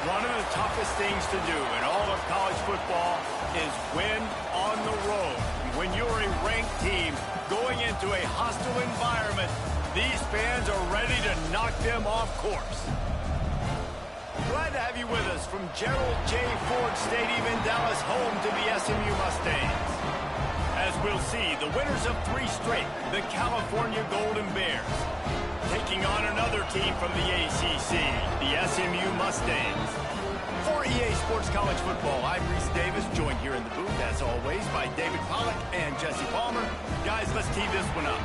One of the toughest things to do in all of college football is win on the road. When you're a ranked team going into a hostile environment, these fans are ready to knock them off course. Glad to have you with us from Gerald J. Ford Stadium in Dallas, home to the SMU Mustangs. As we'll see, the winners of 3 straight, the California Golden Bears, taking on another team from the ACC, the SMU Mustangs. For EA Sports College Football, I'm Reese Davis, joined here in the booth, as always, by David Pollack and Jesse Palmer. Guys, let's tee this one up.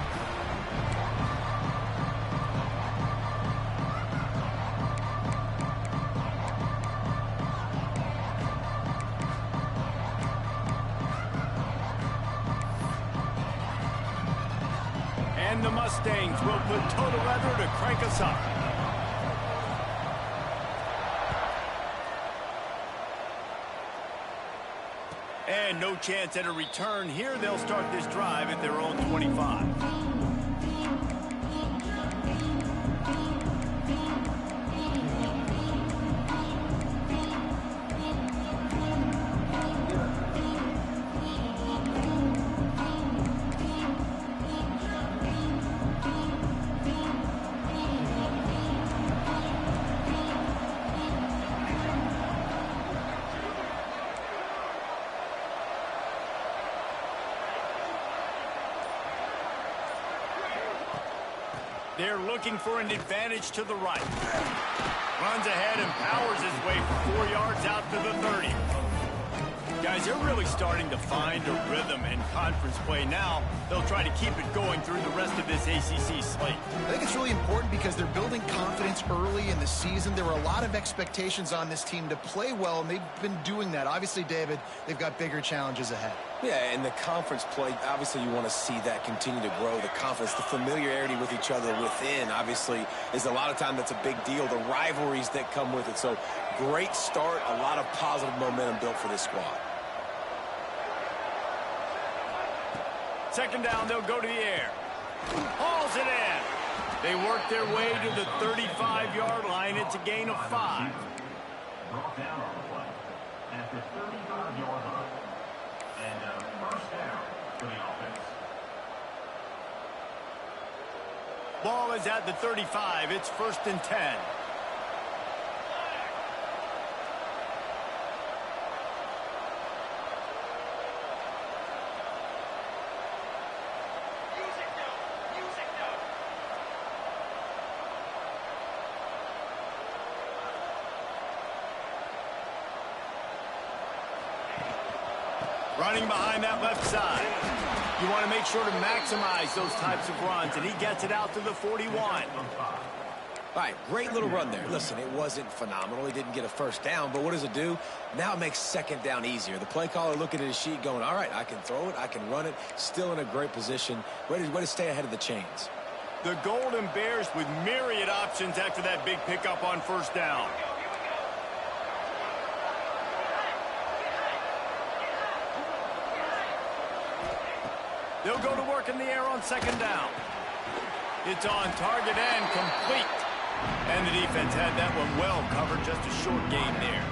And the Mustangs will put total leather to crank us up. And no chance at a return here. They'll start this drive at their own 25. They're looking for an advantage to the right. Runs ahead and powers his way for 4 yards out to the 30. Guys, they're really starting to find a rhythm in conference play now. They'll try to keep it going through the rest of this ACC slate. I think it's really important because they're building confidence early in the season. There were a lot of expectations on this team to play well, and they've been doing that. Obviously, David, they've got bigger challenges ahead. Yeah, and the conference play, obviously you want to see that continue to grow. The confidence, the familiarity with each other within, obviously, is a lot of time that's a big deal. The rivalries that come with it. So, great start, a lot of positive momentum built for this squad. Second down, they'll go to the air. Hauls it in. They work their way to the 35-yard line. It's a gain of 5. Brought down on the play at the 35-yard line. And first down for the offense. Ball is at the 35. It's 1st and 10. Running behind that left side. You want to make sure to maximize those types of runs, and he gets it out to the 41. All right, great little run there. Listen, it wasn't phenomenal. He didn't get a first down, but what does it do? Now it makes second down easier. The play caller looking at his sheet going, all right, I can throw it, I can run it, still in a great position, ready to stay ahead of the chains. The Golden Bears with myriad options after that big pickup on first down. They'll go to work in the air on second down. It's on target and complete. And the defense had that one well covered, just a short gain there.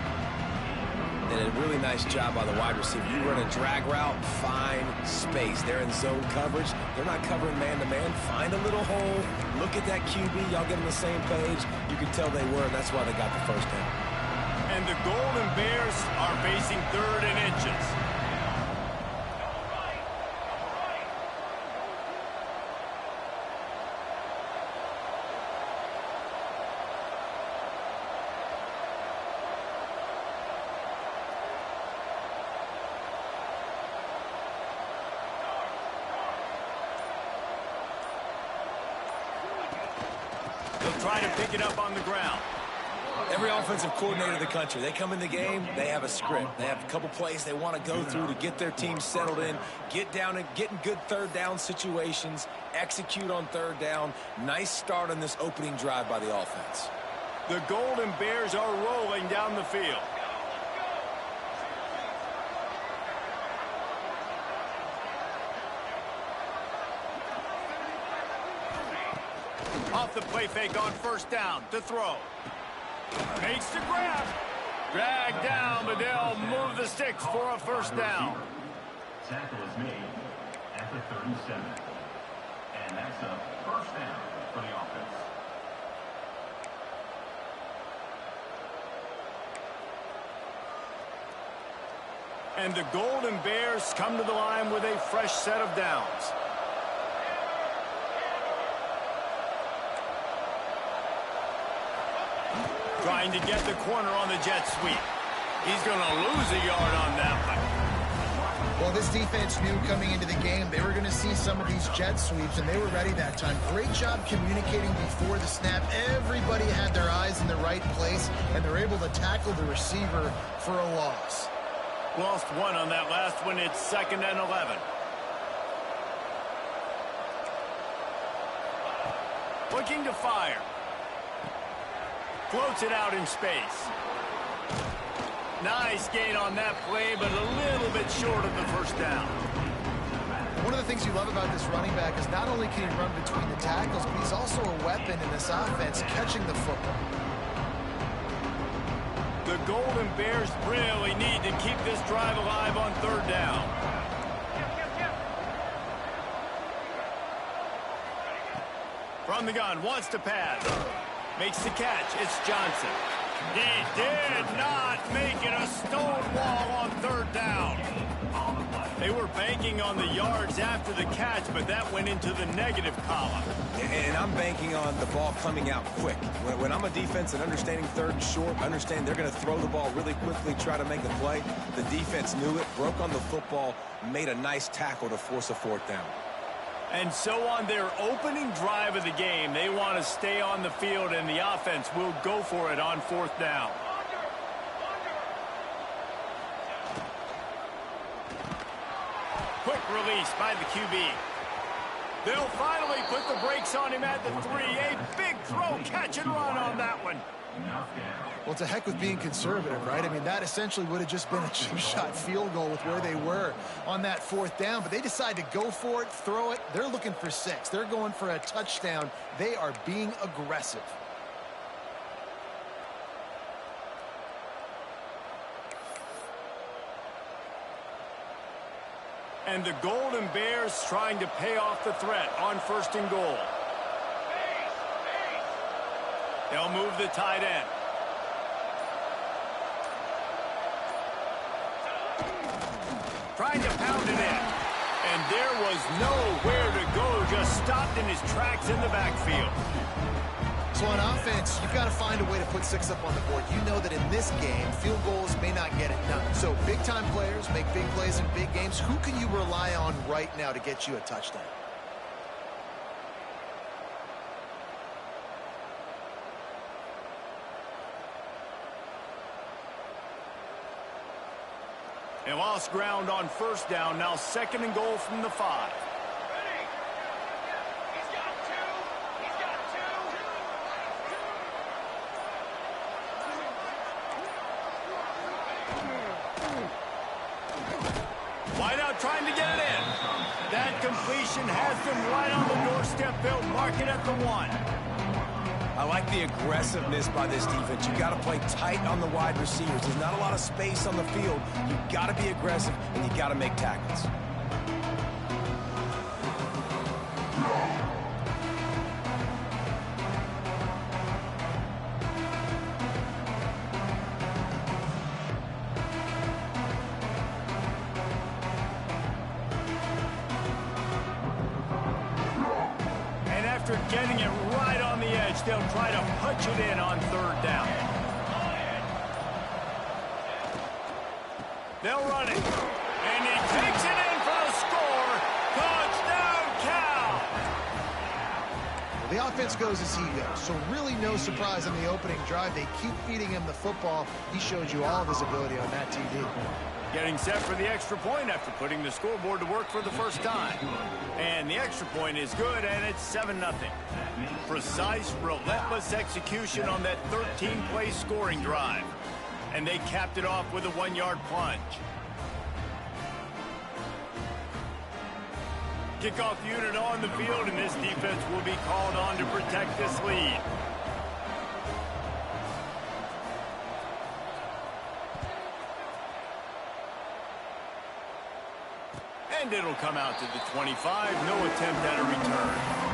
And a really nice job by the wide receiver. You run a drag route, find space. They're in zone coverage. They're not covering man-to-man. Find a little hole. Look at that QB. Y'all get on the same page. You can tell they were, and that's why they got the first down. And the Golden Bears are facing 3rd and inches. Try to pick it up on the ground. Every offensive coordinator in the country, they come in the game, they have a script. They have a couple plays they want to go through to get their team settled in, get down and get in good third down situations, execute on third down. Nice start on this opening drive by the offense. The Golden Bears are rolling down the field. Off the play fake on first down to throw. Makes the grab. Dragged down, but they'll move the sticks for a first down. Tackle is made at the 37. And that's a first down for the offense. And the Golden Bears come to the line with a fresh set of downs. Trying to get the corner on the jet sweep. He's going to lose a yard on that one. Well, this defense knew coming into the game they were going to see some of these jet sweeps, and they were ready that time. Great job communicating before the snap. Everybody had their eyes in the right place, and they're able to tackle the receiver for a loss. Lost one on that last one. It's 2nd and 11. Looking to fire. Floats it out in space. Nice gain on that play, but a little bit short of the first down. One of the things you love about this running back is not only can he run between the tackles, but he's also a weapon in this offense, catching the football. The Golden Bears really need to keep this drive alive on 3rd down. From the gun, wants to pass. Makes the catch. It's Johnson. He did not make it a stone wall on 3rd down. They were banking on the yards after the catch, but that went into the negative column. And I'm banking on the ball coming out quick. When I'm a defense and understanding 3rd and short, understand they're going to throw the ball really quickly, try to make a play. The defense knew it, broke on the football, made a nice tackle to force a 4th down. And so on their opening drive of the game, they want to stay on the field, and the offense will go for it on 4th down. Quick release by the QB. They'll finally put the brakes on him at the 3. A big throw, catch and run on that one. Well, to heck with being conservative, right? I mean, that essentially would have just been a two-shot field goal with where they were on that 4th down, but they decide to go for it, throw it. They're looking for 6. They're going for a touchdown. They are being aggressive. And the Golden Bears trying to pay off the threat on 1st and goal. They'll move the tight end. Trying to pound it in. And there was nowhere to go, just stopped in his tracks in the backfield. So on offense, you've got to find a way to put 6 up on the board. You know that in this game, field goals may not get it done. So big-time players make big plays in big games. Who can you rely on right now to get you a touchdown? They lost ground on 1st down, now 2nd and goal from the 5. Wideout trying to get it in. That completion has them right on the doorstep. They'll mark it at the 1. I like the aggressiveness by this defense. You got to play tight on the wide receivers. There's not a lot of space on the field. You got to be aggressive, and you got to make tackles. After getting it right on the edge, they'll try to punch it in on 3rd down. They'll run it. And he takes it in for the score. Touchdown, Cal! Well, the offense goes as he goes, so really no surprise on the opening drive. They keep feeding him the football. He showed you all of his ability on that TV. Getting set for the extra point after putting the scoreboard to work for the first time. And the extra point is good, and it's 7-0. Precise, relentless execution on that 13-play scoring drive. And they capped it off with a 1-yard plunge. Kickoff unit on the field, and this defense will be called on to protect this lead. And it'll come out to the 25. No attempt at a return.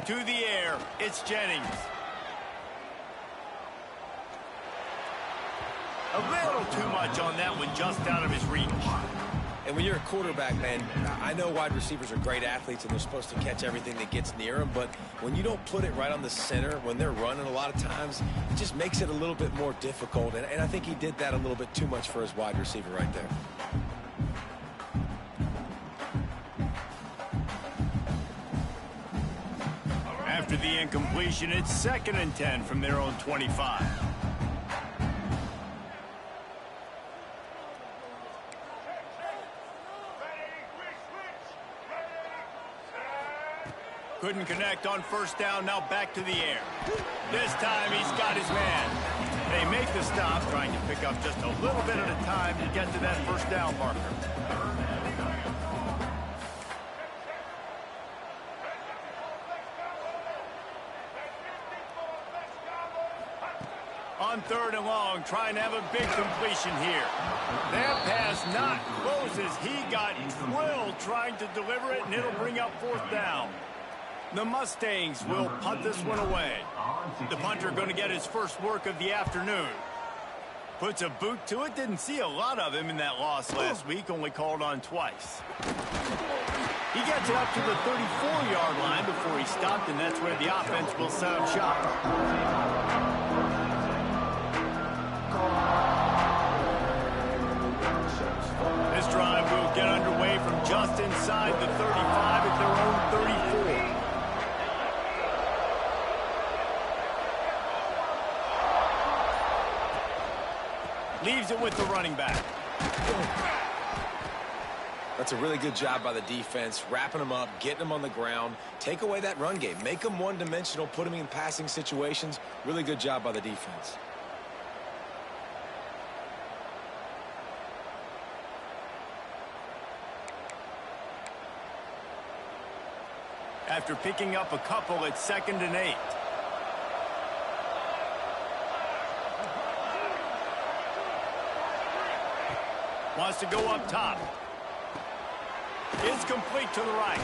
To the air, it's Jennings. A little too much on that one, just out of his reach. And when you're a quarterback, man, I know wide receivers are great athletes and they're supposed to catch everything that gets near them, but when you don't put it right on the center, when they're running a lot of times, it just makes it a little bit more difficult. And I think he did that a little bit too much for his wide receiver right there. After the incompletion, it's 2nd and 10 from their own 25. Couldn't connect on 1st down, now back to the air. This time he's got his man. They make the stop, trying to pick up just a little bit at a time to get to that 1st down marker. On 3rd and long, trying to have a big completion here. That pass not close as he got drilled trying to deliver it, and it'll bring up 4th down. The Mustangs will punt this one away. The punter going to get his first work of the afternoon. Puts a boot to it. Didn't see a lot of him in that loss last week, only called on twice. He gets it up to the 34-yard line before he stopped, and that's where the offense will set up shop. This drive will get underway from just inside the 35 at their own 34. Leaves it with the running back. That's a really good job by the defense, wrapping them up, getting them on the ground. Take away that run game. Make them one-dimensional, put them in passing situations. Really good job by the defense. After picking up a couple, it's 2nd and 8. Wants to go up top. It's complete to the right.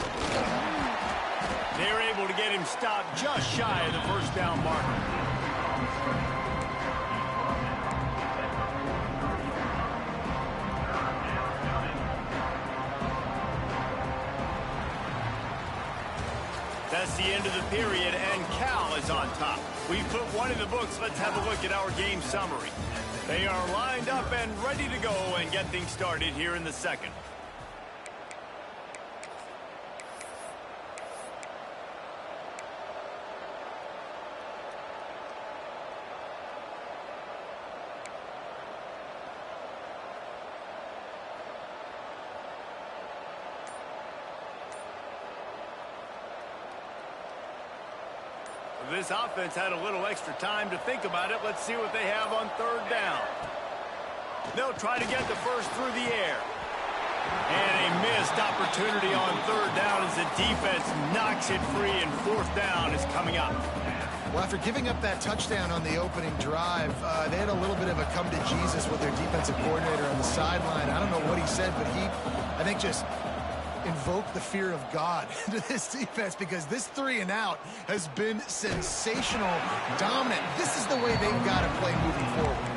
They're able to get him stopped just shy of the 1st down marker. That's the end of the period, and Cal is on top. We've put one in the books. Let's have a look at our game summary. They are lined up and ready to go and get things started here in the 2nd. This offense had a little extra time to think about it. Let's see what they have on 3rd down. They'll try to get the first through the air. And a missed opportunity on 3rd down as the defense knocks it free, and 4th down is coming up. Well, after giving up that touchdown on the opening drive, they had a little bit of a come to Jesus with their defensive coordinator on the sideline. I don't know what he said, but he, I think, just invoke the fear of God into this defense, because this 3-and-out has been sensational, dominant. This is the way they've got to play moving forward.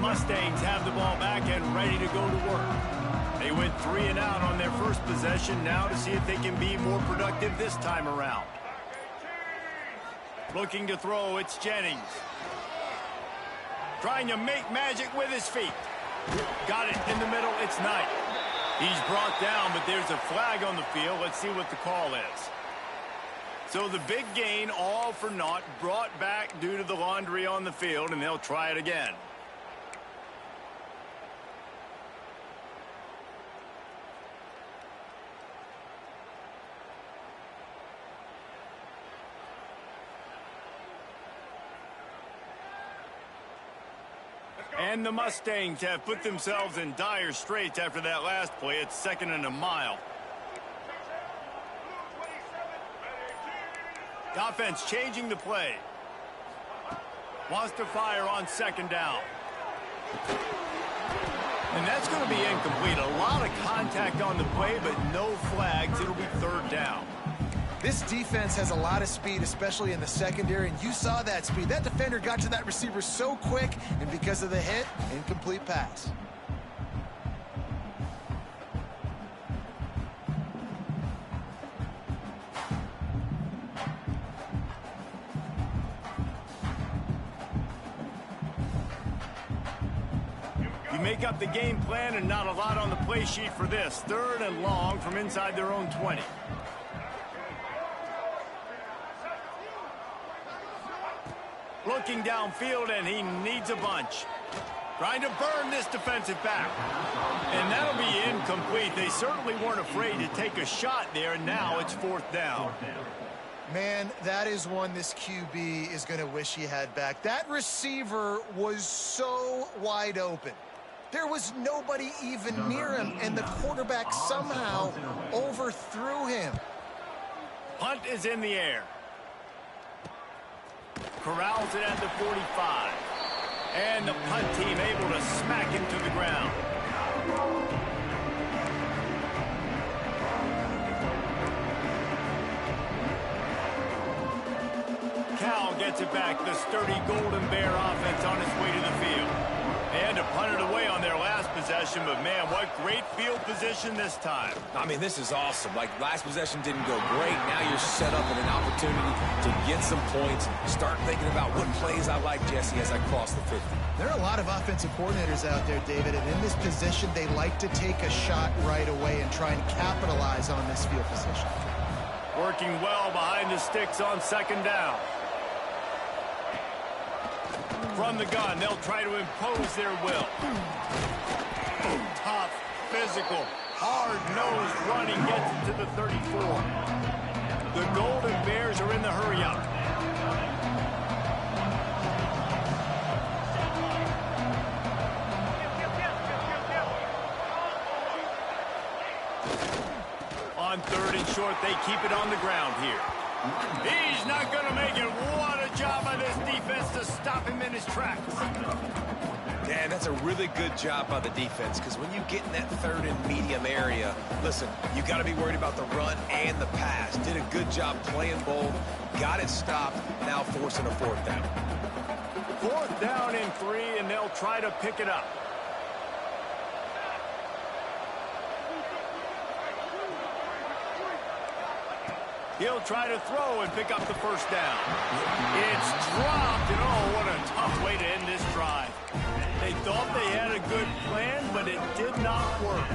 Mustangs have the ball back and ready to go to work. They went 3 and out on their first possession, now to see if they can be more productive this time around. Looking to throw, it's Jennings. Trying to make magic with his feet. Got it in the middle, it's Knight. He's brought down, but there's a flag on the field. Let's see what the call is. So the big gain, all for naught, brought back due to the laundry on the field, and they'll try it again. And the Mustangs have put themselves in dire straits after that last play. It's 2nd and a mile. The offense changing the play. Wants to fire on 2nd down. And that's going to be incomplete. A lot of contact on the play, but no flags. It'll be 3rd down. This defense has a lot of speed, especially in the secondary, and you saw that speed. That defender got to that receiver so quick, and because of the hit, incomplete pass. You make up the game plan and not a lot on the play sheet for this. 3rd and long from inside their own 20. Looking downfield, and he needs a bunch. Trying to burn this defensive back. And that'll be incomplete. They certainly weren't afraid to take a shot there, and now it's 4th down. Man, that is one this QB is going to wish he had back. That receiver was so wide open. There was nobody even near him, and the quarterback somehow overthrew him. Punt is in the air. Corrals it at the 45. And the punt team able to smack him to the ground. Cal gets it back. The sturdy Golden Bear offense on its way to the field. They had to punt it away on their last possession, but man, what great field position this time. I mean, this is awesome. Like, last possession didn't go great. Now you're set up in an opportunity to get some points. Start thinking about what plays I like, Jesse, as I cross the 50. There are a lot of offensive coordinators out there, David, and in this position, they like to take a shot right away and try and capitalize on this field position. Working well behind the sticks on 2nd down. From the gun, they'll try to impose their will. Tough, physical, hard-nosed running gets it to the 34. The Golden Bears are in the hurry-up. On 3rd and short, they keep it on the ground here. He's not going to make it. What a job by this defense to stop him in his tracks. Dan, that's a really good job by the defense, because when you get in that 3rd and medium area, listen, you got to be worried about the run and the pass. Did a good job playing both, got it stopped, now forcing a 4th down. 4th down and 3, and they'll try to pick it up. He'll try to throw and pick up the 1st down. It's dropped, and oh, what a tough way to end this drive. They thought they had a good plan, but it did not work.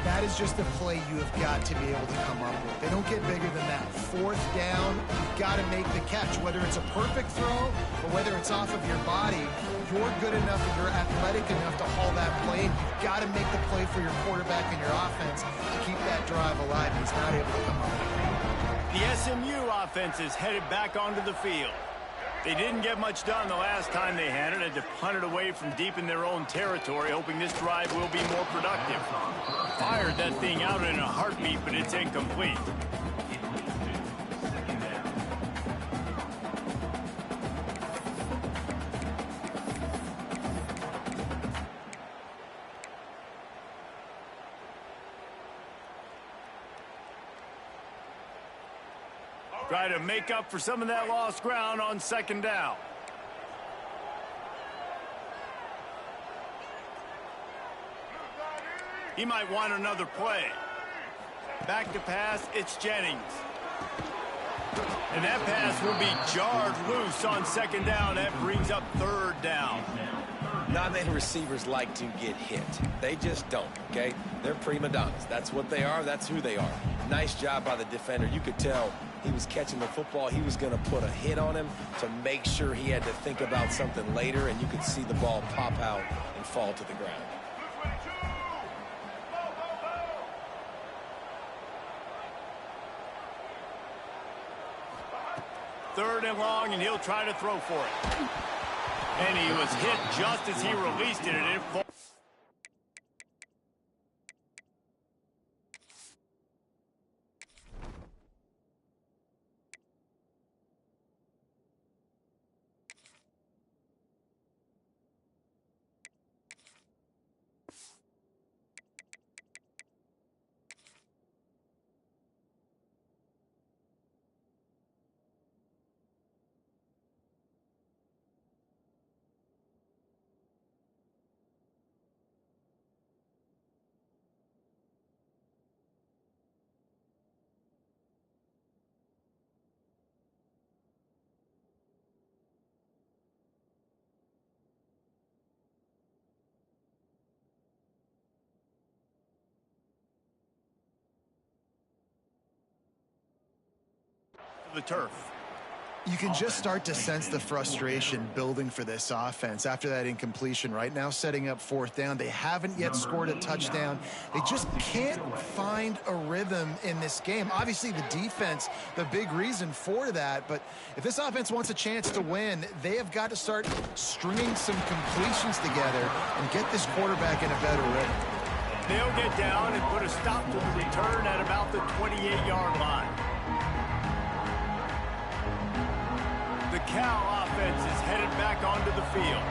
That is just a play you have got to be able to come up with. They don't get bigger than that. 4th down, you've got to make the catch. Whether it's a perfect throw or whether it's off of your body, you're good enough and you're athletic enough to haul that play. You've got to make the play for your quarterback and your offense to keep that drive alive. He's not able to come up with it. The SMU offense is headed back onto the field. They didn't get much done the last time they had it. Had to punt it away from deep in their own territory, hoping this drive will be more productive. Fired that thing out in a heartbeat, but it's incomplete. Try to make up for some of that lost ground on 2nd down. He might want another play. Back to pass, it's Jennings. And that pass will be jarred loose on second down. That brings up third down. Not many receivers like to get hit. They just don't, okay? They're prima donnas. That's what they are. That's who they are. Nice job by the defender. You could tell he was catching the football. He was going to put a hit on him to make sure he had to think about something later, and you could see the ball pop out and fall to the ground. Third and long, and he'll try to throw for it. And he was hit just as he released it, and it falls. The turf. You can just start to sense the frustration building for this offense after that incompletion. Right now, setting up fourth down. They haven't yet scored a touchdown. They just can't find a rhythm in this game. Obviously, the defense, the big reason for that. But if this offense wants a chance to win, they have got to start stringing some completions together and get this quarterback in a better rhythm. They'll get down and put a stop to the return at about the 28-yard line. The Cal offense is headed back onto the field.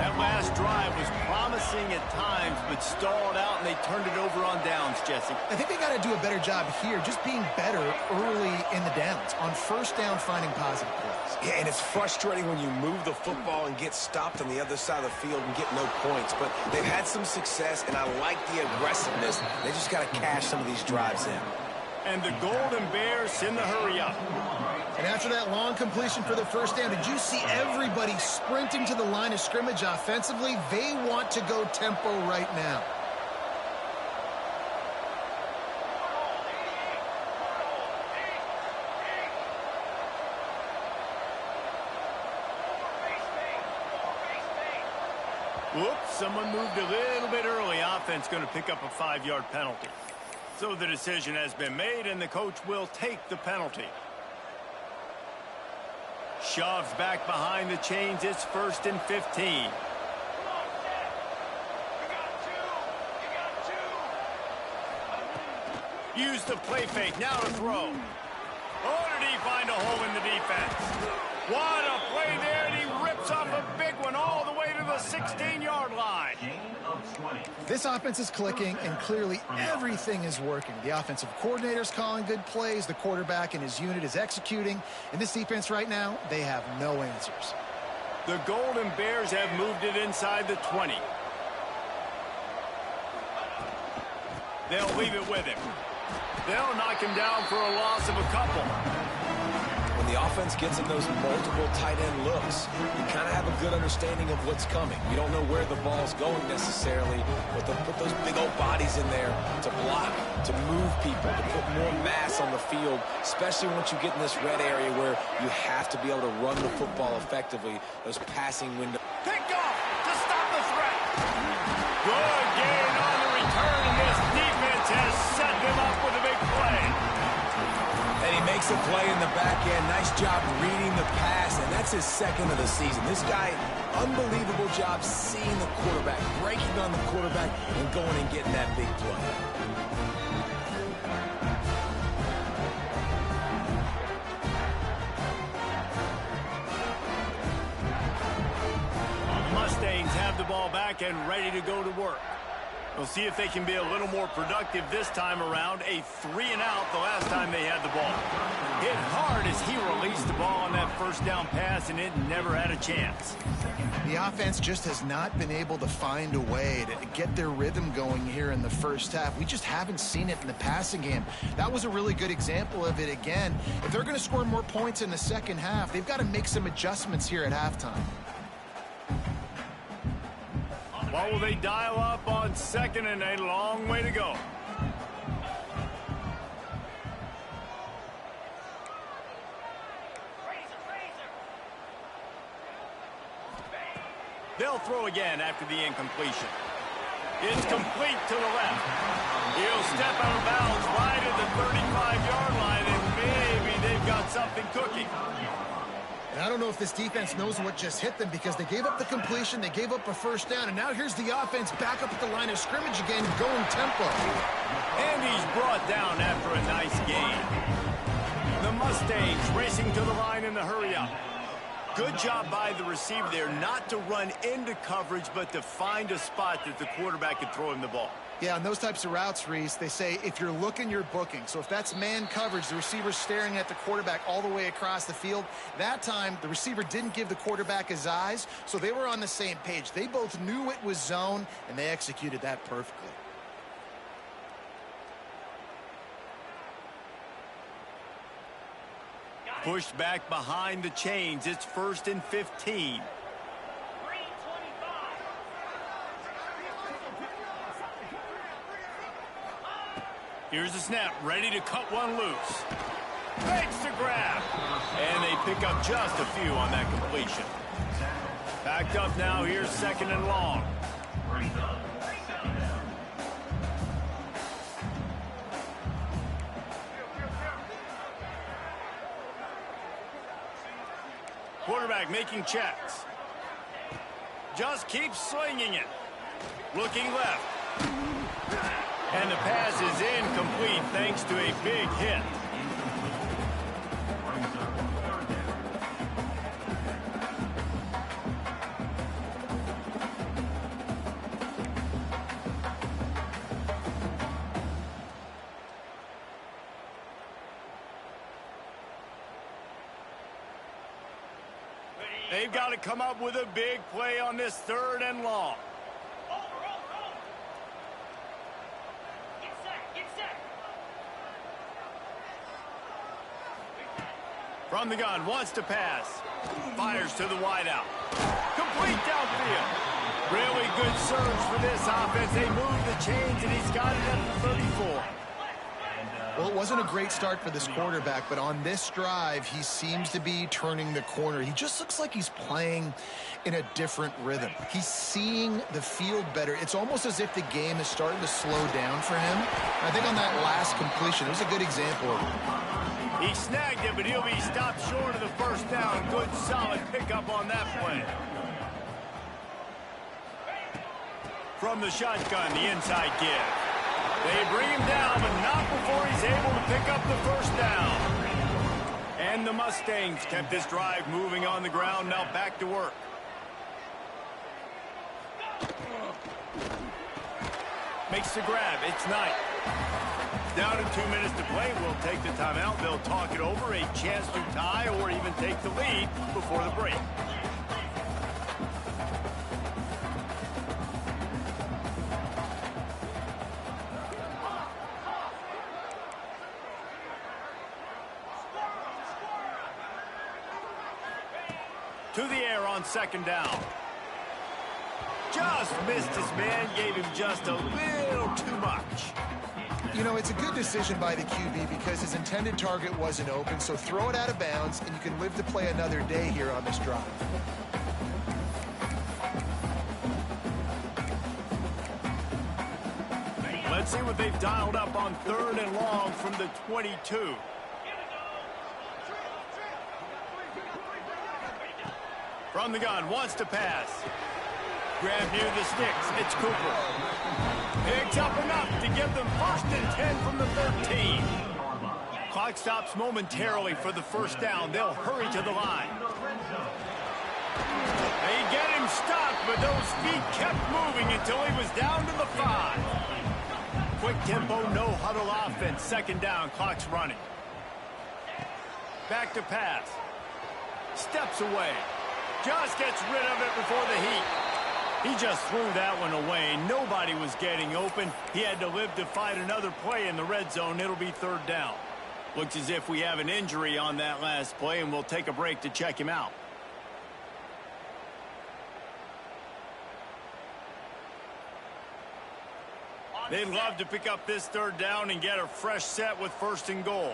That last drive was promising at times, but stalled out, and they turned it over on downs, Jesse. I think they got to do a better job here, just being better early in the downs. On first down, finding positive plays. Yeah, and it's frustrating when you move the football and get stopped on the other side of the field and get no points. But they've had some success, and I like the aggressiveness. They just got to cash some of these drives in. And the Golden Bears in the hurry up. And after that long completion for the first down, did you see everybody sprinting to the line of scrimmage offensively? They want to go tempo right now. Whoops, someone moved a little bit early. Offense going to pick up a 5-yard penalty. So the decision has been made, and the coach will take the penalty. Shoves back behind the chains. It's 1st and 15. Use the play fake. Now to throw. Oh, did he find a hole in the defense? What a play there, and he rips off a big one all the way to the 16-yard line. This offense is clicking, and clearly everything is working. The offensive coordinator's calling good plays. The quarterback and his unit is executing. And this defense right now, they have no answers. The Golden Bears have moved it inside the 20. They'll leave it with him. They'll knock him down for a loss of a couple. When the offense gets in those multiple tight end looks, you kind of have a good understanding of what's coming. You don't know where the ball's going necessarily, but they'll put those big old bodies in there to block, to move people, to put more mass on the field, especially once you get in this red area where you have to be able to run the football effectively, those passing windows. Picked off to stop the threat. Good gain on the return, and this defense has set them up with a big play. And he makes a play in the back end. Nice job reading the pass, and that's his second of the season. This guy, unbelievable job seeing the quarterback, breaking on the quarterback, and going and getting that big play. Mustangs have the ball back and ready to go to work. We'll see if they can be a little more productive this time around. A 3-and-out the last time they had the ball. Hit hard as he released the ball on that first down pass, and it never had a chance. The offense just has not been able to find a way to get their rhythm going here in the first half. We just haven't seen it in the passing game. That was a really good example of it again. If they're going to score more points in the second half, they've got to make some adjustments here at halftime. What will they dial up on second and a long way to go? They'll throw again after the incompletion. It's complete to the left. He'll step out of bounds right at the 35-yard line, and maybe they've got something cooking. And I don't know if this defense knows what just hit them because they gave up the completion, they gave up a first down, and now here's the offense back up at the line of scrimmage again, going tempo. And he's brought down after a nice gain. The Mustangs racing to the line in the hurry-up. Good job by the receiver there not to run into coverage, but to find a spot that the quarterback could throw him the ball. Yeah, on those types of routes, Reese, they say if you're looking, you're booking. So if that's man coverage, the receiver's staring at the quarterback all the way across the field. That time, the receiver didn't give the quarterback his eyes, so they were on the same page. They both knew it was zone, and they executed that perfectly. Pushed back behind the chains. It's 1st and 15. Here's the snap, ready to cut one loose. Makes the grab. And they pick up just a few on that completion. Backed up now, here's 2nd and long. Quarterback making checks. Just keeps swinging it. Looking left. And the pass is incomplete thanks to a big hit. They've got to come up with a big play on this 3rd and long. From the gun, wants to pass. Fires to the wideout. Complete downfield. Really good surge for this offense. They move the chains, and he's got it at the 34. Well, it wasn't a great start for this quarterback, but on this drive, he seems to be turning the corner. He just looks like he's playing in a different rhythm. He's seeing the field better. It's almost as if the game is starting to slow down for him. I think on that last completion, it was a good example of it. He snagged it, but he'll be stopped short of the first down. Good, solid pickup on that play. From the shotgun, the inside give. They bring him down, but not before he's able to pick up the first down. And the Mustangs kept this drive moving on the ground. Now back to work. Makes the grab. It's Knight. Down to 2 minutes to play. We'll take the timeout. They'll talk it over. A chance to tie or even take the lead before the break. To the air on 2nd down. Just missed his man, gave him just a little too much. You know, it's a good decision by the QB because his intended target wasn't open, so throw it out of bounds, and you can live to play another day here on this drive. Let's see what they've dialed up on 3rd and long from the 22. From the gun, wants to pass. Grab near the sticks. It's Cooper. Picks up enough to give them 1st and 10 from the 13. Clock stops momentarily for the first down. They'll hurry to the line. They get him stopped, but those feet kept moving until he was down to the 5. Quick tempo, no huddle offense. 2nd down, clock's running. Back to pass. Steps away. Just gets rid of it before the heat. He just threw that one away. Nobody was getting open. He had to live to fight another play in the red zone. It'll be third down. Looks as if we have an injury on that last play, and we'll take a break to check him out. They'd love to pick up this third down and get a fresh set with first and goal.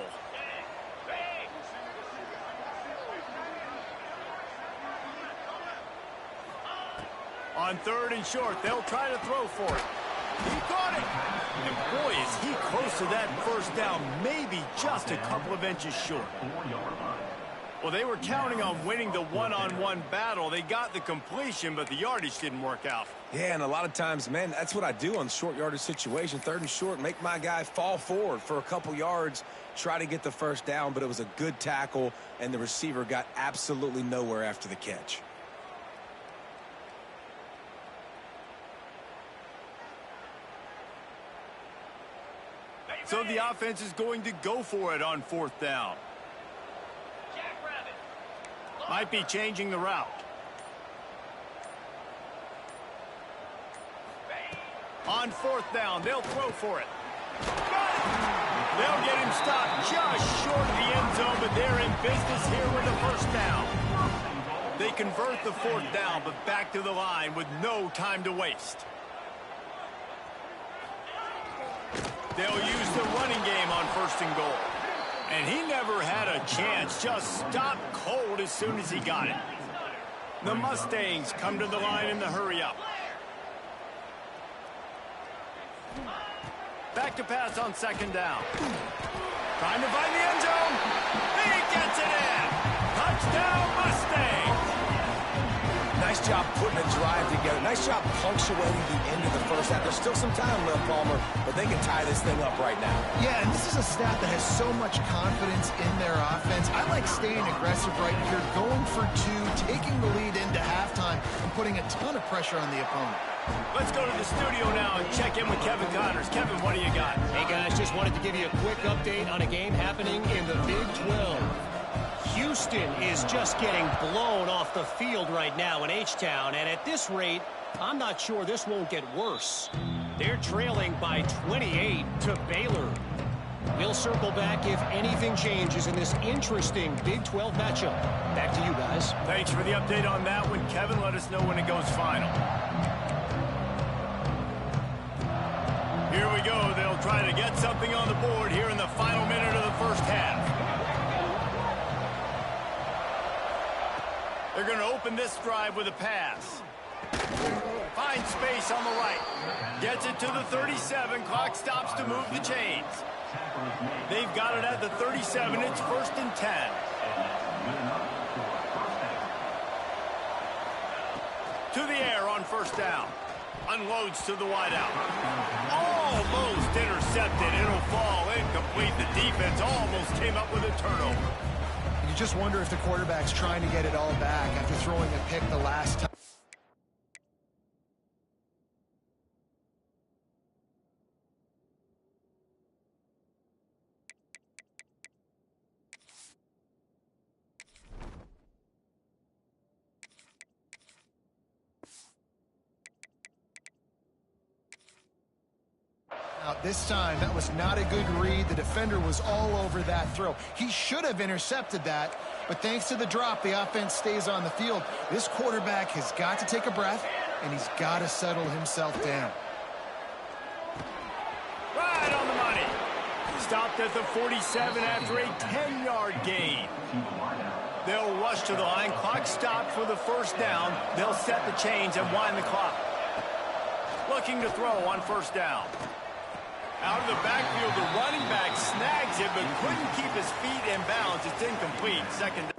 On third and short, they'll try to throw for it. He caught it. And boy, is he close to that first down, maybe just a couple of inches short. Well, they were counting on winning the one-on-one battle. They got the completion, but the yardage didn't work out. Yeah, and a lot of times, man, that's what I do on short yardage situation. Third and short, make my guy fall forward for a couple yards, try to get the first down, but it was a good tackle, and the receiver got absolutely nowhere after the catch. So the offense is going to go for it on fourth down. Might be changing the route. On fourth down, they'll throw for it. They'll get him stopped just short of the end zone, but they're in business here with a first down. They convert the fourth down, but back to the line with no time to waste. They'll use the running game on first and goal. And he never had a chance, just stopped cold as soon as he got it. The Mustangs come to the line in the hurry-up. Back to pass on second down. Trying to find the end zone. He gets it in. Touchdown, Mustangs. Nice job putting a drive together. Nice job punctuating the end of the first half. There's still some time left, Palmer, but they can tie this thing up right now. Yeah, and this is a staff that has so much confidence in their offense. I like staying aggressive right here, going for two, taking the lead into halftime, and putting a ton of pressure on the opponent. Let's go to the studio now and check in with Kevin Connors. Kevin, what do you got? Hey, guys, just wanted to give you a quick update on a game happening in the Big 12. Houston is just getting blown off the field right now in H-Town, and at this rate, I'm not sure this won't get worse. They're trailing by 28 to Baylor. We'll circle back if anything changes in this interesting Big 12 matchup. Back to you guys. Thanks for the update on that one, Kevin. Let us know when it goes final. Here we go. They'll try to get something on the board here in the final minute of the first half. They're going to open this drive with a pass. Finds space on the right. Gets it to the 37. Clock stops to move the chains. They've got it at the 37. It's first and 10. To the air on first down. Unloads to the wideout. Almost intercepted. It'll fall incomplete. The defense almost came up with a turnover. You just wonder if the quarterback's trying to get it all back after throwing a pick the last time. Now, this time, that was not a good read. The defender was all over that throw. He should have intercepted that, but thanks to the drop, the offense stays on the field. This quarterback has got to take a breath, and he's got to settle himself down. Right on the money. Stopped at the 47 after a 10-yard gain. They'll rush to the line. Clock stopped for the first down. They'll set the chains and wind the clock. Looking to throw on first down. Out of the backfield, the running back snags it, but couldn't keep his feet in bounds. It's incomplete. Second down.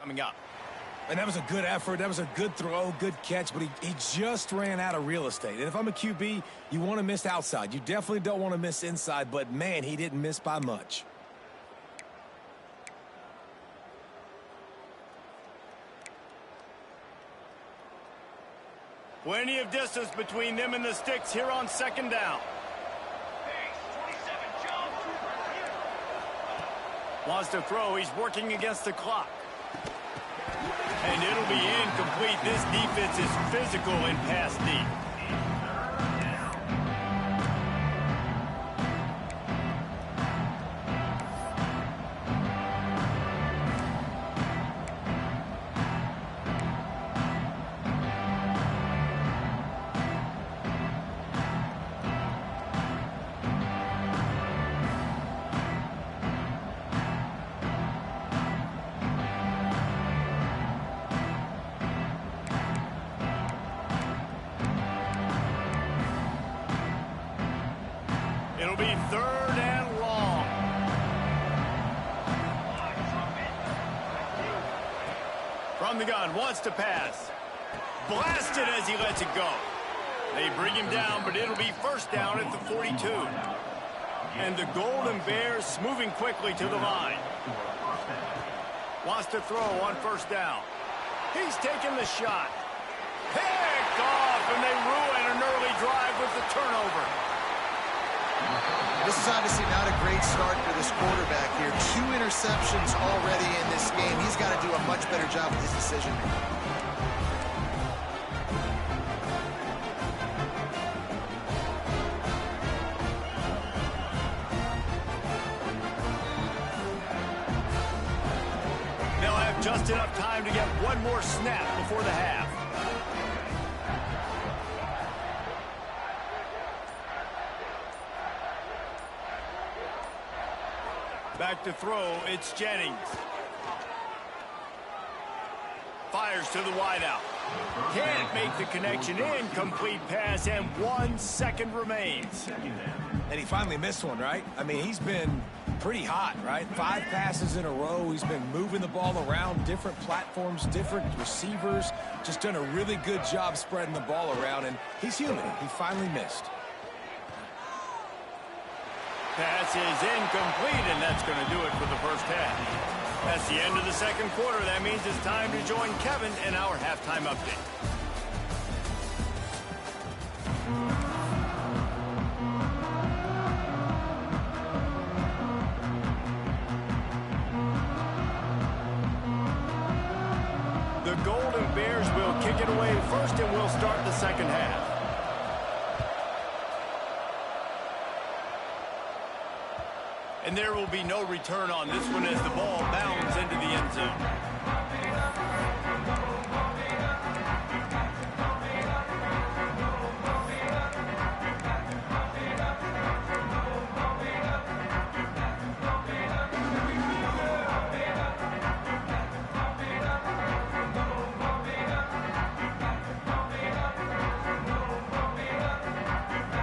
coming up. And that was a good effort. That was a good throw, good catch, but he just ran out of real estate. And if I'm a QB, you want to miss outside. You definitely don't want to miss inside, but, man, he didn't miss by much. Plenty of distance between them and the sticks here on second down. Wants to throw. He's working against the clock. And it'll be incomplete. This defense is physical in pass deep. It'll be third and long. From the gun, wants to pass. Blasted as he lets it go. They bring him down, but it'll be first down at the 42. And the Golden Bears moving quickly to the line. Wants to throw on first down. He's taking the shot. Picked off, and they ruin an early drive with the turnover. This is obviously not a great start for this quarterback here. 2 interceptions already in this game. He's got to do a much better job with his decision making. They'll have just enough time to get one more snap before the half. Back to throw, it's Jennings. Fires to the wideout. Can't make the connection. Incomplete pass, and 1 second remains. And he finally missed one, right? I mean, he's been pretty hot, right? 5 passes in a row. He's been moving the ball around, different platforms, different receivers. Just done a really good job spreading the ball around, and he's human. He finally missed. Pass is incomplete, and that's going to do it for the first half. That's the end of the second quarter. That means it's time to join Kevin in our halftime update. The Golden Bears will kick it away first, and we'll start the second half. And there will be no return on this one as the ball bounds into the end zone.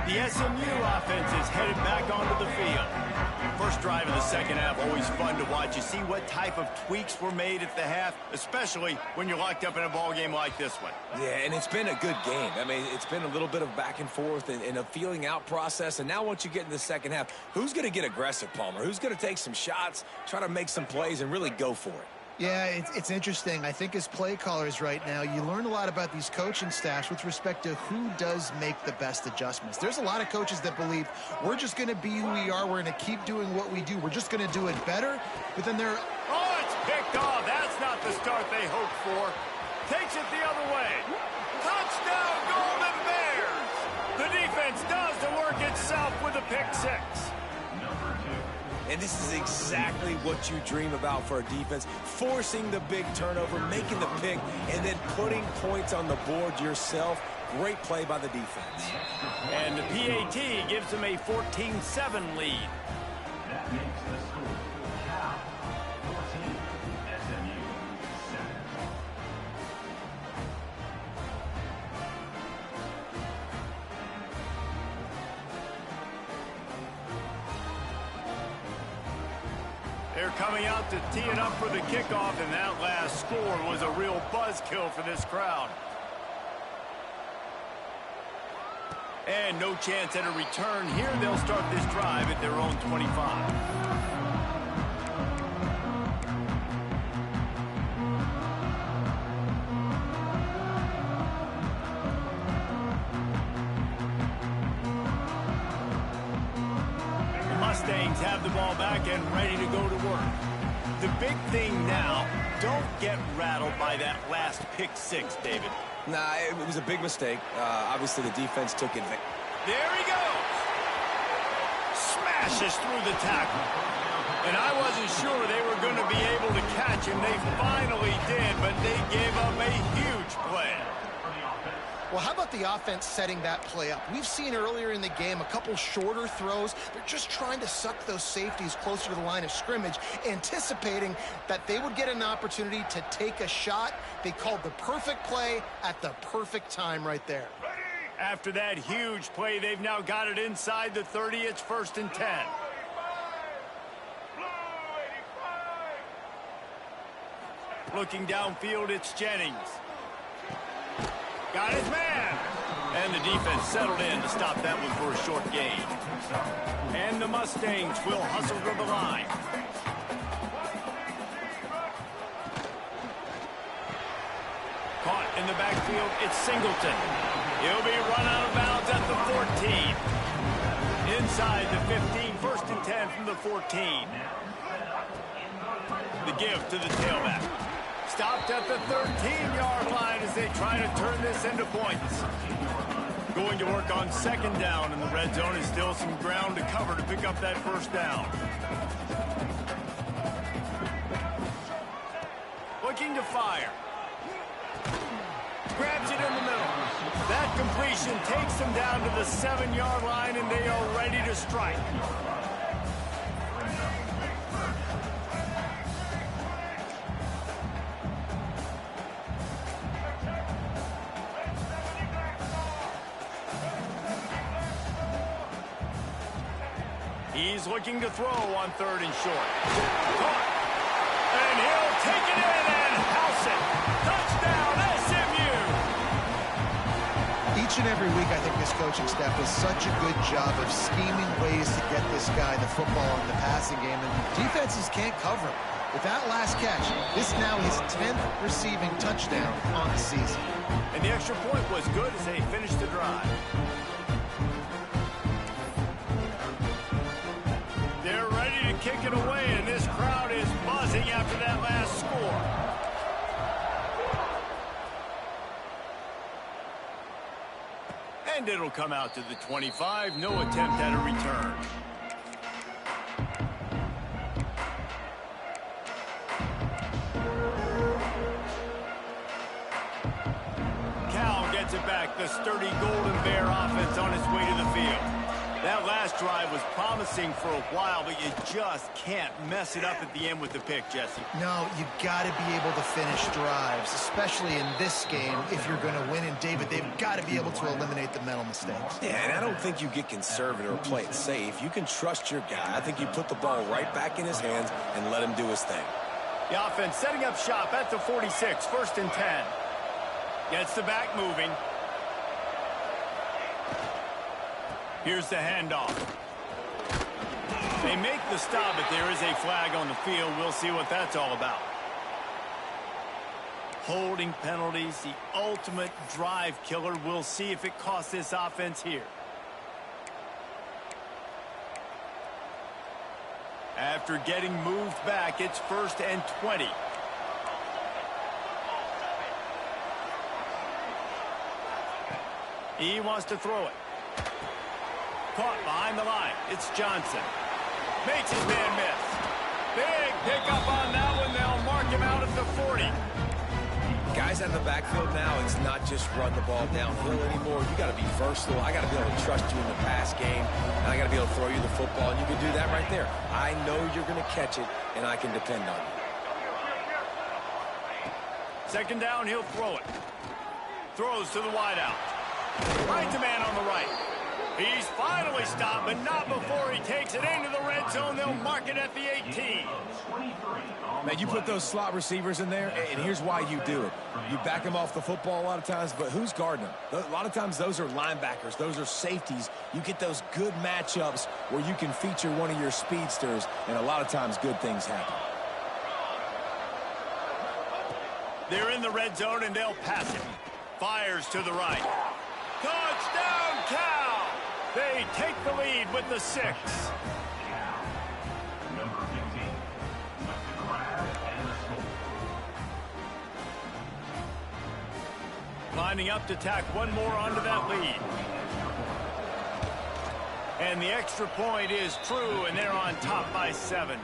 The SMU offense is headed back onto the field. First drive of the second half, always fun to watch. You see what type of tweaks were made at the half, especially when you're locked up in a ball game like this one. Yeah, and it's been a good game. I mean, it's been a little bit of back and forth and a feeling out process. And now once you get in the second half, who's going to get aggressive, Palmer? Who's going to take some shots, try to make some plays, and really go for it? Yeah, it's interesting. I think as play callers right now, you learn a lot about these coaching staffs with respect to who does make the best adjustments. There's a lot of coaches that believe we're just going to be who we are. We're going to keep doing what we do. We're just going to do it better. But then they're... Oh, it's picked off. That's not the start they hoped for. Takes it the other way. Touchdown, Golden Bears. The defense does the work itself with a pick six. And this is exactly what you dream about for a defense, forcing the big turnover, making the pick, and then putting points on the board yourself. Great play by the defense. And the PAT gives them a 14-7 lead. That makes the score Cal 14, SMU 7. They're coming out to tee it up for the kickoff, and that last score was a real buzzkill for this crowd. And no chance at a return here. They'll start this drive at their own 25. Mustangs have the ball back and ready to go to work. The big thing now, don't get rattled by that last pick six, David. Nah, it was a big mistake. Obviously, the defense took advantage. There he goes. Smashes through the tackle. And I wasn't sure they were going to be able to catch him. They finally did, but they gave up a huge play. Well, how about the offense setting that play up? We've seen earlier in the game a couple shorter throws. They're just trying to suck those safeties closer to the line of scrimmage, anticipating that they would get an opportunity to take a shot. They called the perfect play at the perfect time right there. After that huge play, they've now got it inside the 30. It's 1st and 10. Looking downfield, it's Jennings. Got his man. And the defense settled in to stop that one for a short gain. And the Mustangs will hustle to the line. Caught in the backfield, it's Singleton. He'll be run out of bounds at the 14. Inside the 15, 1st and 10 from the 14. The give to the tailback. Stopped at the 13-yard line as they try to turn this into points. Going to work on 2nd down in the red zone is still some ground to cover to pick up that 1st down. Looking to fire. Grabs it in the middle. That completion takes them down to the 7-yard line, and they are ready to strike. He's looking to throw on 3rd and short. Caught. And he'll take it in and house it. Touchdown, SMU! Each and every week, I think this coaching staff does such a good job of scheming ways to get this guy the football in the passing game, and defenses can't cover him. With that last catch, this now his 10th receiving touchdown on the season. And the extra point was good as they finished the drive. They're ready to kick it away, and this crowd is buzzing after that last score. And it'll come out to the 25. No attempt at a return. Cal gets it back. The sturdy Golden Bear offense on its way to the field. That last drive was promising for a while, but you just can't mess it up at the end with the pick, Jesse. No, you got to be able to finish drives, especially in this game if you're going to win. And, David, they've got to be able to eliminate the mental mistakes. Yeah, and I don't think you get conservative or play it safe. You can trust your guy. I think you put the ball right back in his hands and let him do his thing. The offense setting up shop at the 46, 1st and 10. Gets the back moving. Here's the handoff. They make the stop, but there is a flag on the field. We'll see what that's all about. Holding penalties, the ultimate drive killer. We'll see if it costs this offense here. After getting moved back, it's 1st and 20. He wants to throw it. Caught behind the line. It's Johnson. Makes his man miss. Big pickup on that one. They'll mark him out at the 40. Guys out of the backfield now, it's not just run the ball downhill anymore. You got to be versatile. I got to be able to trust you in the pass game. And I got to be able to throw you the football, and you can do that right there. I know you're going to catch it, and I can depend on you. 2nd down, he'll throw it. Throws to the wideout. Finds a man on the right. He's finally stopped, but not before he takes it into the red zone. They'll mark it at the 18. Man, you put those slot receivers in there, and here's why you do it. You back them off the football a lot of times, but who's guarding them? A lot of times those are linebackers. Those are safeties. You get those good matchups where you can feature one of your speedsters, and a lot of times good things happen. They're in the red zone, and they'll pass it. Fires to the right. Touchdown, Cal! They take the lead with the 6. Number 15, with the grab and the score. Lining up to tack one more onto that lead. And the extra point is true, and they're on top by 7.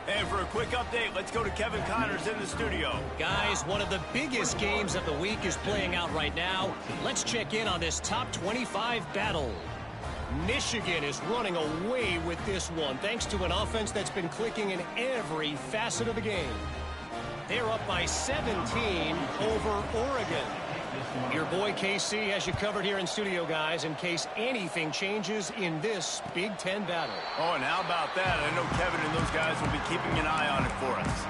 And for a quick update, let's go to Kevin Connors in the studio. Guys, one of the biggest games of the week is playing out right now. Let's check in on this top 25 battle. Michigan is running away with this one, thanks to an offense that's been clicking in every facet of the game. They're up by 17 over Oregon. Your boy KC has you covered here in studio, guys, in case anything changes in this Big Ten battle. Oh, and how about that? I know Kevin and those guys will be keeping an eye on it for us.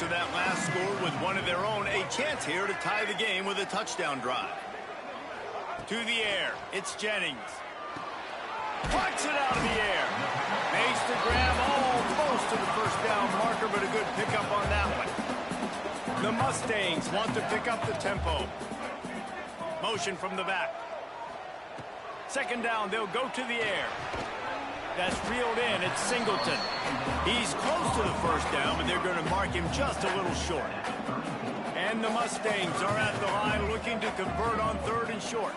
That last score with one of their own, a chance here to tie the game with a touchdown drive. To the air, it's Jennings. Plucks it out of the air. Makes the grab almost to the first down marker, but a good pickup on that one. The Mustangs want to pick up the tempo. Motion from the back. Second down, they'll go to the air. That's reeled in. It's Singleton. He's close to the first down, but they're going to mark him just a little short. And the Mustangs are at the line looking to convert on 3rd and short.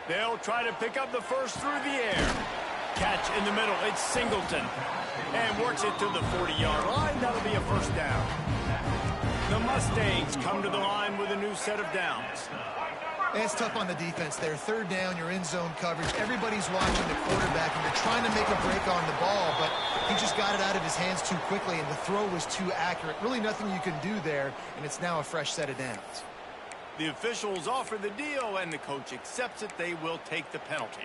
They'll try to pick up the first through the air. Catch in the middle. It's Singleton. And works it to the 40-yard line. That'll be a first down. The Mustangs come to the line with a new set of downs. And it's tough on the defense there. 3rd down, you're in zone coverage. Everybody's watching the quarterback, and you're trying to make a break on the ball, but he just got it out of his hands too quickly, and the throw was too accurate. Really nothing you can do there, and it's now a fresh set of downs. The officials offer the deal, and the coach accepts it. They will take the penalty.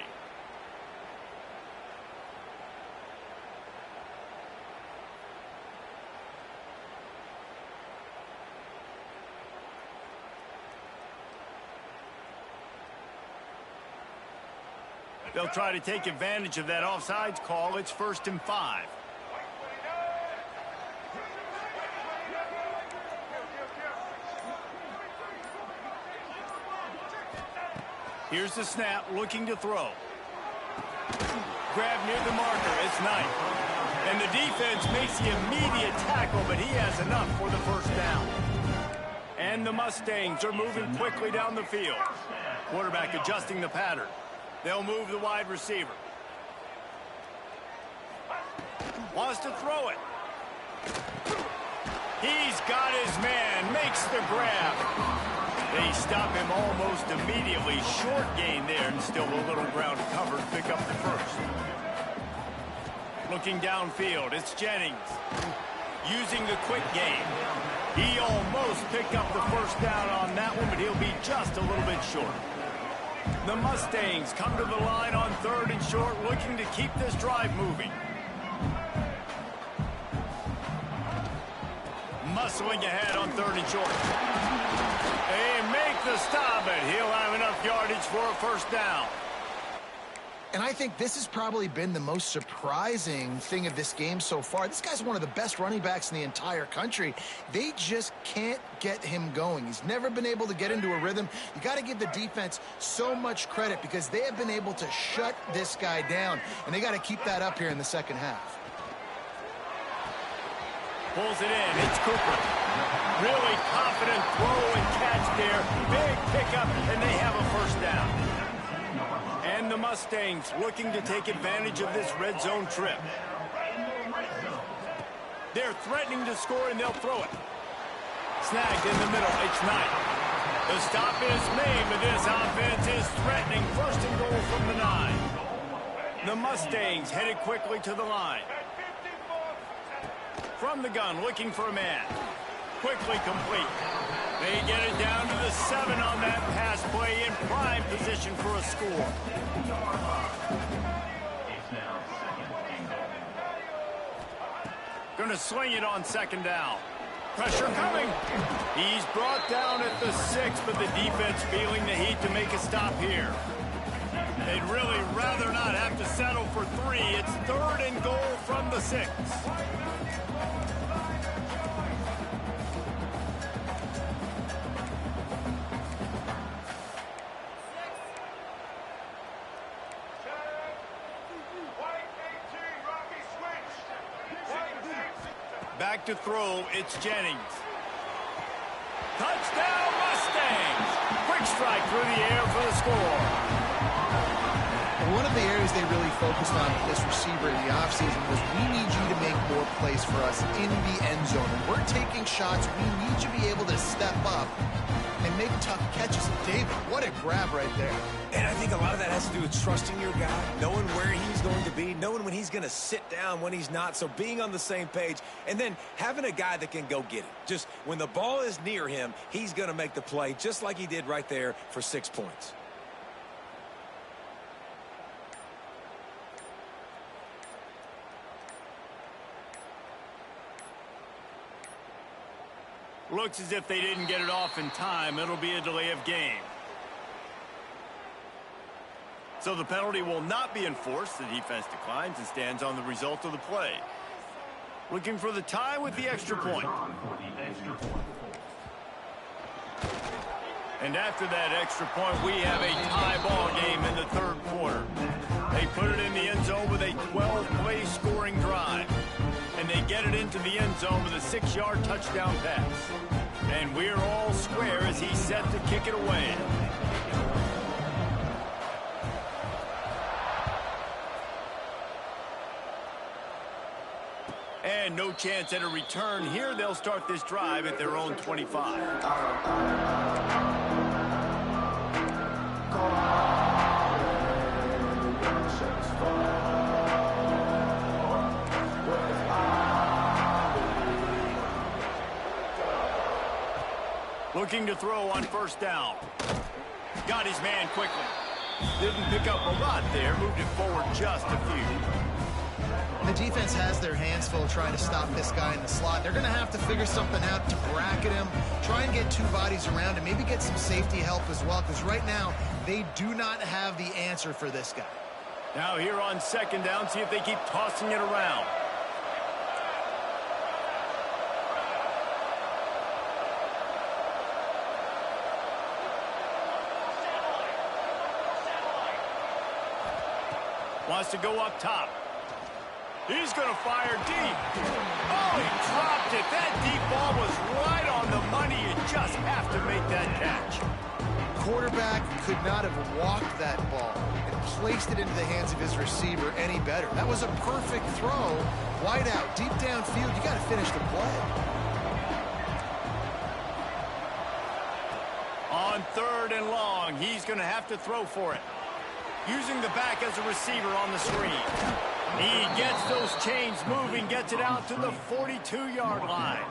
They'll try to take advantage of that offsides call. It's 1st and 5. Here's the snap, looking to throw. Grab near the marker. It's Knight. And the defense makes the immediate tackle, but he has enough for the first down. And the Mustangs are moving quickly down the field. Quarterback adjusting the pattern. They'll move the wide receiver. Wants to throw it. He's got his man. Makes the grab. They stop him almost immediately. Short gain there, and still a little ground covered. Pick up the first. Looking downfield, it's Jennings. Using the quick game. He almost picked up the first down on that one, but he'll be just a little bit short. The Mustangs come to the line on 3rd and short, looking to keep this drive moving. Muscling ahead on 3rd and short. They make the stop, and he'll have enough yardage for a first down. And I think this has probably been the most surprising thing of this game so far. This guy's one of the best running backs in the entire country. They just can't get him going. He's never been able to get into a rhythm. You got to give the defense so much credit because they have been able to shut this guy down, and they got to keep that up here in the second half. Pulls it in. It's Cooper. Really confident throw and catch there. Big pickup, and they have a first down. And the Mustangs looking to take advantage of this red zone trip. They're threatening to score, and they'll throw it. Snagged in the middle. It's Knight. The stop is made, but this offense is threatening. First and goal from the 9. The Mustangs headed quickly to the line. From the gun, looking for a man. Quickly complete. They get it down to the 7 on that pass play, in prime position for a score. Going to sling it on second down. Pressure coming. He's brought down at the 6, but the defense feeling the heat to make a stop here. They'd really rather not have to settle for 3. It's 3rd and goal from the 6. Back to throw, it's Jennings. Touchdown, Mustangs! Quick strike through the air for the score. One of the areas they really focused on with this receiver in the offseason was, we need you to make more plays for us in the end zone. When we're taking shots, we need you to be able to step up and make tough catches. David, what a grab right there. And I think a lot of that has to do with trusting your guy, knowing where he's going to be, knowing when he's going to sit down, when he's not, so being on the same page, and then having a guy that can go get it. Just when the ball is near him, he's going to make the play, just like he did right there for 6 points. Looks as if they didn't get it off in time. It'll be a delay of game. So the penalty will not be enforced. The defense declines and stands on the result of the play. Looking for the tie with the extra point. And after that extra point, we have a tie ball game in the 3rd quarter. They put it in the end zone with a 12-play scoring drive. And they get it into the end zone with a 6-yard touchdown pass. And we're all square as he's set to kick it away. And no chance at a return here. They'll start this drive at their own 25. Looking to throw on first down. Got his man quickly. Didn't pick up a lot there. Moved it forward just a few. The defense has their hands full trying to stop this guy in the slot. They're going to have to figure something out to bracket him, try and get 2 bodies around him, maybe get some safety help as well, because right now they do not have the answer for this guy. Now here on second down, see if they keep tossing it around. Wants to go up top. He's going to fire deep. Oh, he dropped it. That deep ball was right on the money. You just have to make that catch. Quarterback could not have walked that ball and placed it into the hands of his receiver any better. That was a perfect throw. Wide out, deep downfield. You got to finish the play. On 3rd and long, he's going to have to throw for it. Using the back as a receiver on the screen. He gets those chains moving, gets it out to the 42-yard line.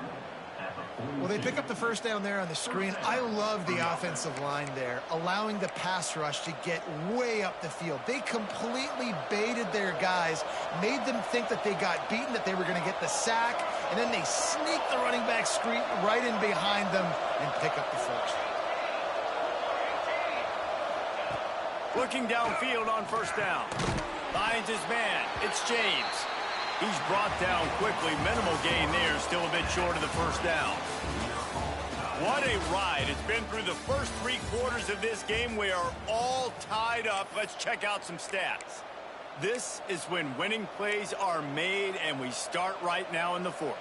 Well, they pick up the first down there on the screen. I love the offensive line there, allowing the pass rush to get way up the field. They completely baited their guys, made them think that they got beaten, that they were going to get the sack, and then they sneak the running back screen right in behind them and pick up the first. Looking downfield on first down. Finds his man. It's James. He's brought down quickly. Minimal gain there. Still a bit short of the first down. What a ride. It's been through the first 3 quarters of this game. We are all tied up. Let's check out some stats. This is when winning plays are made, and we start right now in the 4th.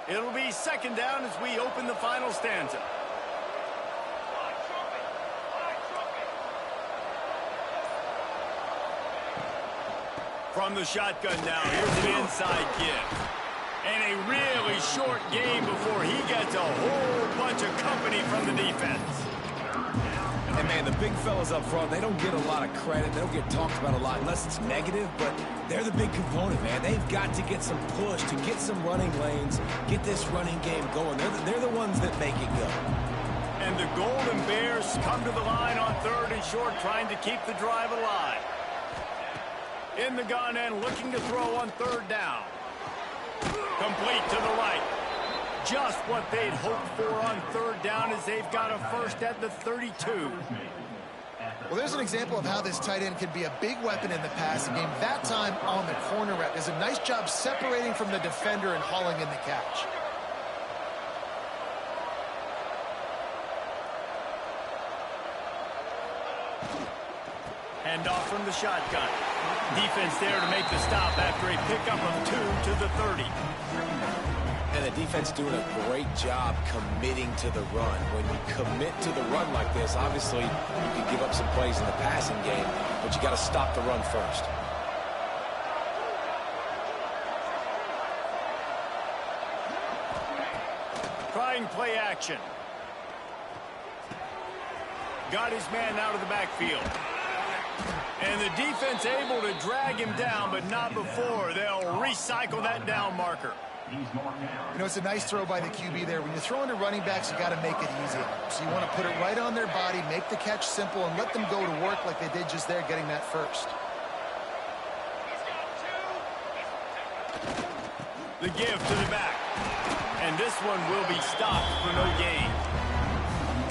It'll be second down as we open the final stanza. From the shotgun now, here's an inside give. And a really short game before he gets a whole bunch of company from the defense. And, man, the big fellas up front, they don't get a lot of credit. They don't get talked about a lot unless it's negative, but they're the big component, man. They've got to get some push, to get some running lanes, get this running game going. They're the ones that make it go. And the Golden Bears come to the line on 3rd and short, trying to keep the drive alive. In the gun and looking to throw on 3rd down. Complete to the right. Just what they'd hoped for on 3rd down as they've got a first at the 32. Well, there's an example of how this tight end can be a big weapon in the passing game. That time on the corner route does a nice job separating from the defender and hauling in the catch. Hand off from the shotgun. Defense there to make the stop after a pickup of 2 to the 30. And the defense doing a great job committing to the run. When you commit to the run like this, obviously you can give up some plays in the passing game, but you got to stop the run first. Trying play action. Got his man out of the backfield. And the defense able to drag him down, but not before. They'll recycle that down marker. You know, it's a nice throw by the QB there. When you're throwing to running backs, you got to make it easy. So you want to put it right on their body, make the catch simple, and let them go to work like they did just there, getting that first. The give to the back. And this one will be stopped for no gain.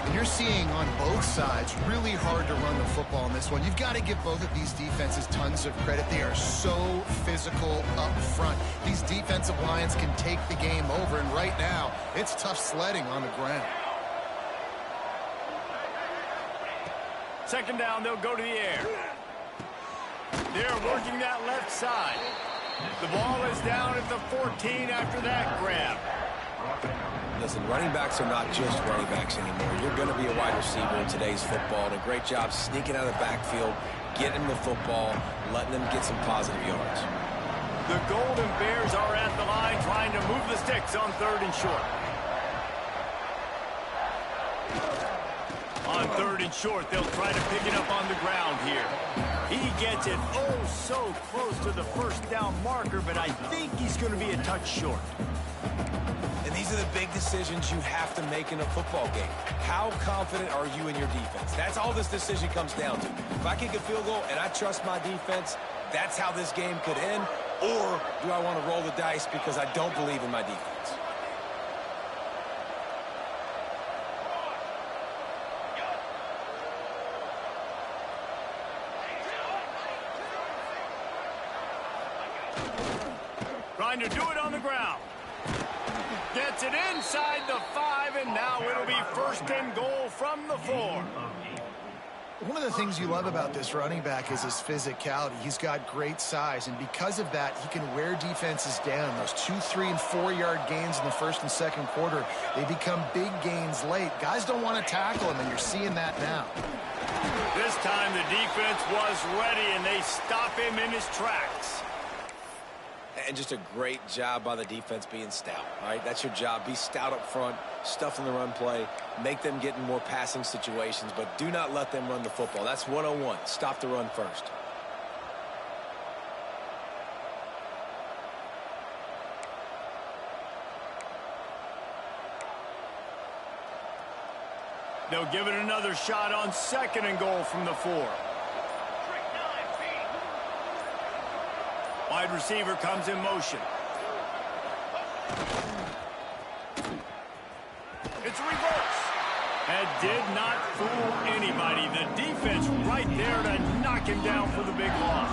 And you're seeing on both sides really hard to run the football in this one. You've got to give both of these defenses tons of credit. They are so physical up front. These defensive lines can take the game over, and right now it's tough sledding on the ground. Second down, they'll go to the air. They're working that left side. The ball is down at the 14 after that grab. Listen, running backs are not just running backs anymore. You're going to be a wide receiver in today's football. And a great job sneaking out of the backfield, getting the football, letting them get some positive yards. The Golden Bears are at the line trying to move the sticks on 3rd and short. On 3rd and short, they'll try to pick it up on the ground here. He gets it oh so close to the first down marker, but I think he's going to be a touch short. And these are the big decisions you have to make in a football game. How confident are you in your defense? That's all this decision comes down to. If I kick a field goal and I trust my defense, that's how this game could end. Or do I want to roll the dice because I don't believe in my defense? Trying to do it on the ground. Gets it inside the 5, and now it'll be 1st and goal from the 4. One of the things you love about this running back is his physicality. He's got great size, and because of that, he can wear defenses down. Those 2, 3, and 4-yard gains in the 1st and 2nd quarter, they become big gains late. Guys don't want to tackle him, and you're seeing that now. This time the defense was ready, and they stop him in his tracks. And just a great job by the defense being stout, all right? That's your job. Be stout up front, stuff in the run play, make them get in more passing situations, but do not let them run the football. That's 101. Stop the run first. They'll give it another shot on 2nd and goal from the 4. Wide receiver comes in motion. It's a reverse. That did not fool anybody. The defense right there to knock him down for the big loss.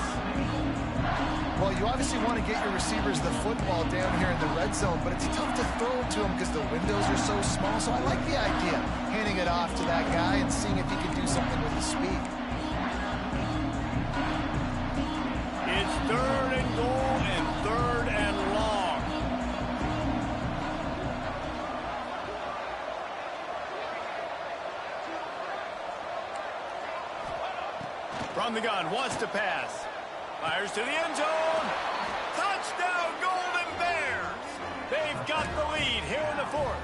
Well, you obviously want to get your receivers the football down here in the red zone, but it's tough to throw it to them because the windows are so small. So I like the idea, handing it off to that guy and seeing if he can do something with his speed. It's 3rd and goal and 3rd and long. From the gun, wants to pass. Fires to the end zone. Touchdown, Golden Bears. They've got the lead here in the fourth.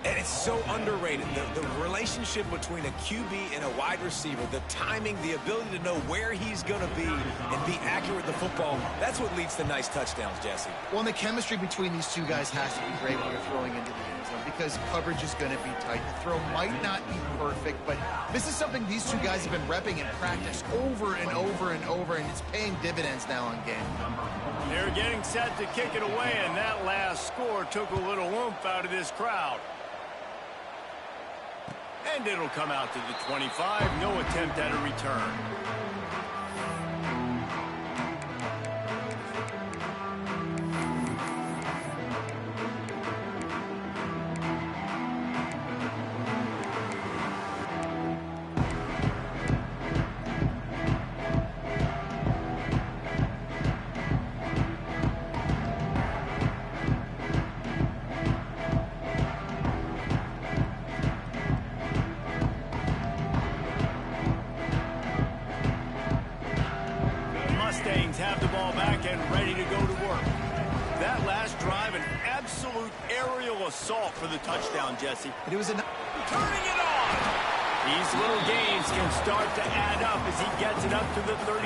And it's so underrated. The relationship between a QB and a wide receiver, the timing, the ability to know where he's going to be and be accurate with the football, that's what leads to nice touchdowns, Jesse. Well, and the chemistry between these two guys has to be great when you're throwing into the end zone because coverage is going to be tight. The throw might not be perfect, but this is something these two guys have been repping in practice over and over and over, and it's paying dividends now on game. They're getting set to kick it away, and that last score took a little oomph out of this crowd. And it'll come out to the 25. No attempt at a return. Have the ball back and ready to go to work. That last drive, an absolute aerial assault for the touchdown, Jesse. It was turning it on. These little gains can start to add up as he gets it up to the 34.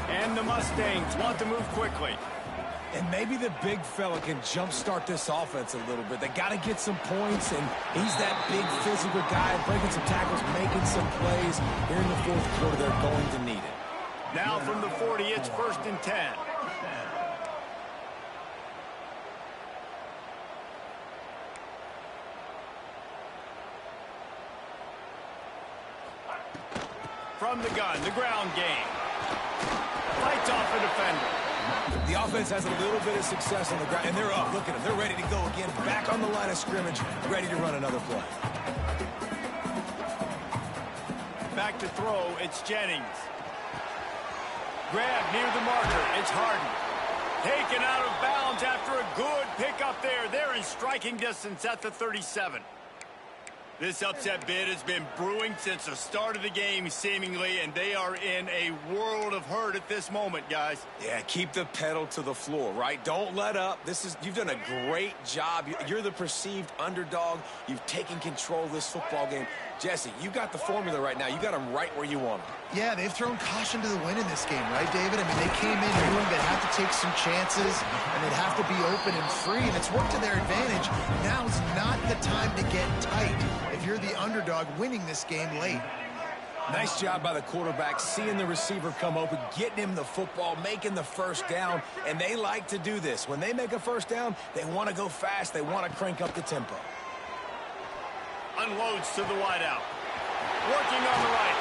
And the Mustangs want to move quickly. And maybe the big fella can jumpstart this offense a little bit. They got to get some points, and he's that big physical guy, breaking some tackles, making some plays. Here in the fourth quarter, they're going to need it. Now from the 40, it's 1st and 10. From the gun, the ground game. Fights off a defender. The offense has a little bit of success on the ground, and they're up. Look at them. They're ready to go again. Back on the line of scrimmage, ready to run another play. Back to throw, it's Jennings. Grab near the marker. It's Harden. Taken out of bounds after a good pickup there. They're in striking distance at the 37. This upset bid has been brewing since the start of the game, seemingly, and they are in a world of hurt at this moment, guys. Yeah, keep the pedal to the floor, right? Don't let up. You've done a great job. You're the perceived underdog. You've taken control of this football game. Jesse, you got the formula right now. You got them right where you want them. Yeah, they've thrown caution to the wind in this game, right, David? I mean, they came in knowing they'd have to take some chances, and they'd have to be open and free, and it's worked to their advantage. Now's not the time to get tight if you're the underdog winning this game late. Nice job by the quarterback, seeing the receiver come open, getting him the football, making the first down, and they like to do this. When they make a first down, they want to go fast. They want to crank up the tempo. Unloads to the wideout. Working on the right.